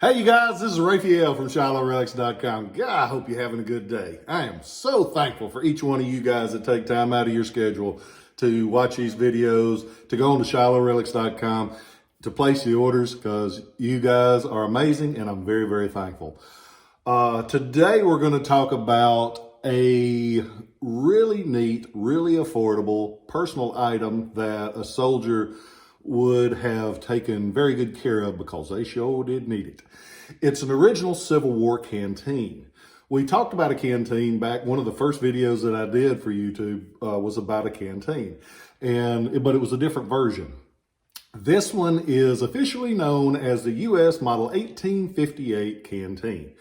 Hey you guys, this is Rafael from Shiloh.com. God, I hope you're having a good day. I am so thankful for each one of you guys that take time out of your schedule to watch these videos, to go on to Shiloh.com, to place the orders, because you guys are amazing and I'm very, very thankful. Today we're going to talk about a really neat, really affordable personal item that a soldier would have taken very good care of because they sure did need it. It's an original Civil War canteen. We talked about a canteen back, one of the first videos that I did for YouTube was about a canteen, but it was a different version. This one is officially known as the U.S. Model 1858 canteen.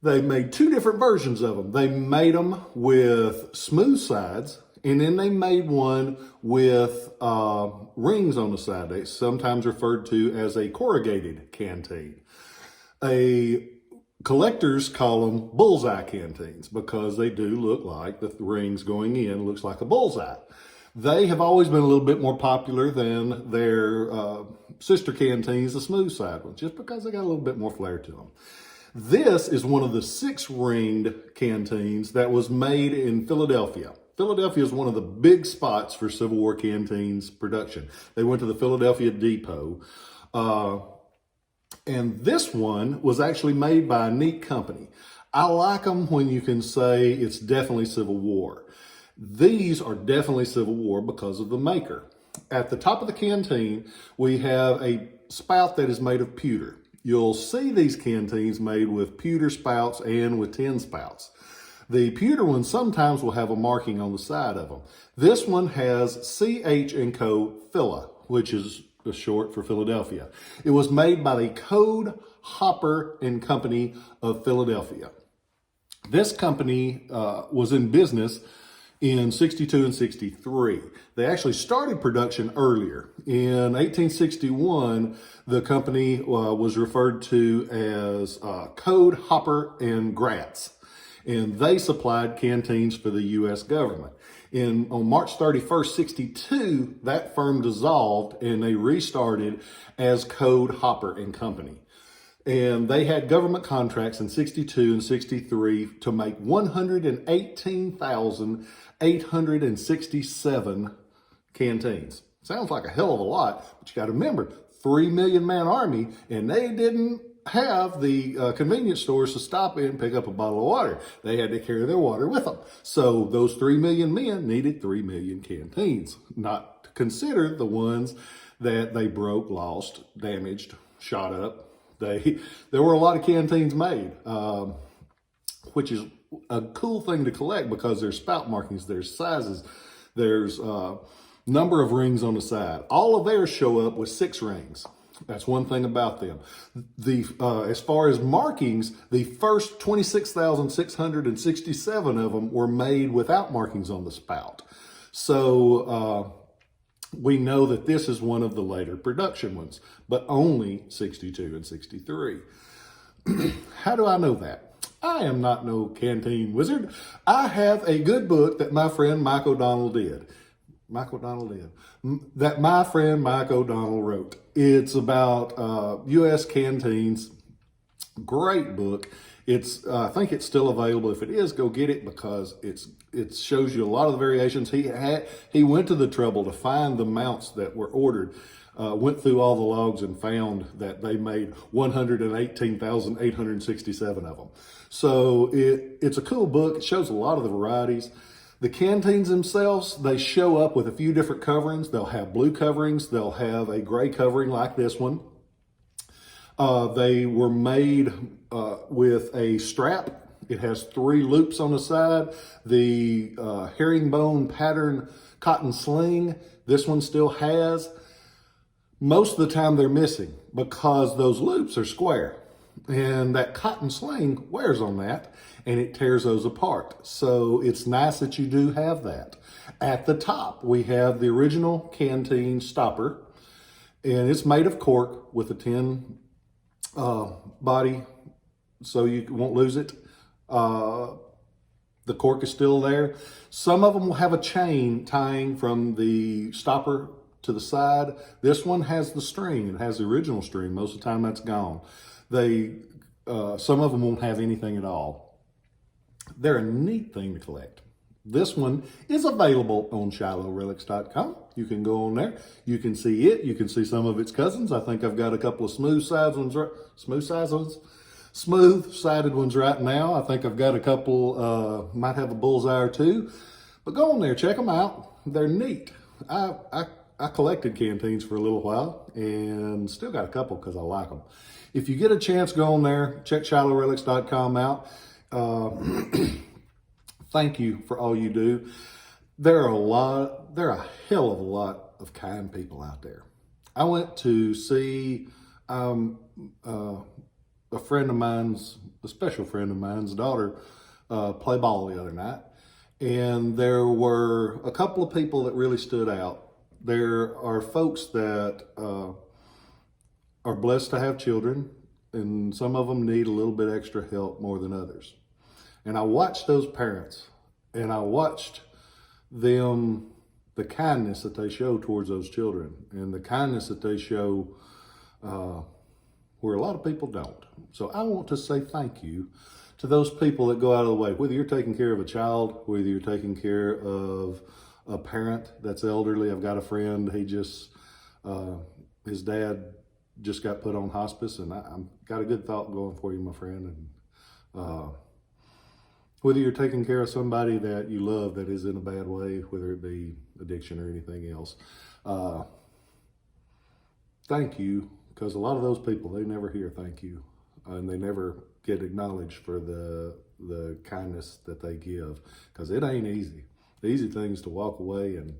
They made two different versions of them. They made them with smooth sides, and then they made one with rings on the side. They sometimes referred to as a corrugated canteen. Collectors call them Bullseye canteens because they do look like the rings going in looks like a bullseye. They have always been a little bit more popular than their sister canteens, the smooth side ones, just because they got a little bit more flair to them. This is one of the 6-ringed canteens that was made in Philadelphia. Philadelphia is one of the big spots for Civil War canteens production. They went to the Philadelphia Depot. And this one was actually made by a neat company. I like them when you can say it's definitely Civil War. These are definitely Civil War because of the maker. At the top of the canteen, we have a spout that is made of pewter. You'll see these canteens made with pewter spouts and with tin spouts. The pewter ones sometimes will have a marking on the side of them. This one has C.H.&Co. Phila, which is short for Philadelphia. It was made by the Code Hopper and Company of Philadelphia. This company was in business in 62 and 63. They actually started production earlier. In 1861, the company was referred to as Code Hopper and Gratz, and they supplied canteens for the U.S. government. On March 31st, 62, that firm dissolved and they restarted as Code Hopper and Company. And they had government contracts in 62 and 63 to make 118,867 canteens. Sounds like a hell of a lot, but you got to remember, 3 million man army, and they didn't have the convenience stores to stop in and pick up a bottle of water. They had to carry their water with them. So those 3 million men needed 3 million canteens, not to consider the ones that they broke, lost, damaged, shot up. There were a lot of canteens made, which is a cool thing to collect because there's spout markings, there's sizes, there's number of rings on the side. All of theirs show up with 6 rings. That's one thing about them. As far as markings, the first 26,667 of them were made without markings on the spout. So we know that this is one of the later production ones, but only 62 and 63. How do I know that? I am not no canteen wizard. I have a good book that my friend Mike O'Donnell that my friend Mike O'Donnell wrote. It's about U.S. canteens. Great book. I think it's still available. If it is, go get it because it shows you a lot of the variations. He went to the trouble to find the mounts that were ordered. Went through all the logs and found that they made 118,867 of them. So it's a cool book. It shows a lot of the varieties. The canteens themselves, they show up with a few different coverings. They'll have blue coverings. They'll have a gray covering like this one. They were made with a strap. It has 3 loops on the side. The herringbone pattern cotton sling, this one still has. Most of the time they're missing because those loops are square. And that cotton sling wears on that and it tears those apart. So it's nice that you do have that. At the top, we have the original canteen stopper, and it's made of cork with a tin body so you won't lose it. The cork is still there. Some of them will have a chain tying from the stopper to the side. This one has the string. It has the original string. Most of the time that's gone. Some of them won't have anything at all. They're a neat thing to collect. This one is available on ShilohRelics.com. You can go on there. You can see it. You can see some of its cousins. I think I've got a couple of smooth-sided ones right now. I think I've got a couple, might have a Bullseye or two. But go on there, check them out. They're neat. I collected canteens for a little while and still got a couple because I like them. If you get a chance, go on there, check ShilohRelics.com out. Thank you for all you do. There are a hell of a lot of kind people out there. I went to see a special friend of mine's daughter play ball the other night. And there were a couple of people that really stood out. There are folks that are blessed to have children, and some of them need a little bit extra help more than others. And I watched those parents, and I watched them, the kindness that they show towards those children, and the kindness that they show where a lot of people don't. So I want to say thank you to those people that go out of the way, whether you're taking care of a child, whether you're taking care of a parent that's elderly. I've got a friend, his dad just got put on hospice, and I've got a good thought going for you, my friend. And whether you're taking care of somebody that you love that is in a bad way, whether it be addiction or anything else, thank you, because a lot of those people, they never hear thank you, and they never get acknowledged for the kindness that they give, because it ain't easy. The easy thing is to walk away and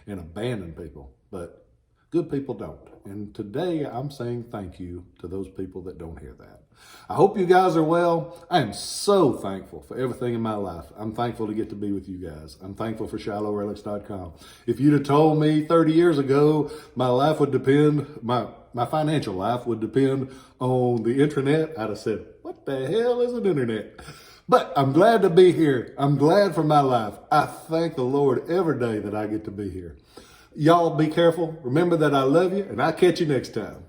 abandon people, but good people don't. And today I'm saying thank you to those people that don't hear that. I hope you guys are well. I am so thankful for everything in my life. I'm thankful to get to be with you guys. I'm thankful for ShilohRelics.com. If you'd have told me 30 years ago my life would depend, my financial life would depend on the internet, I'd have said, what the hell is an internet? But I'm glad to be here. I'm glad for my life. I thank the Lord every day that I get to be here. Y'all be careful. Remember that I love you, and I'll catch you next time.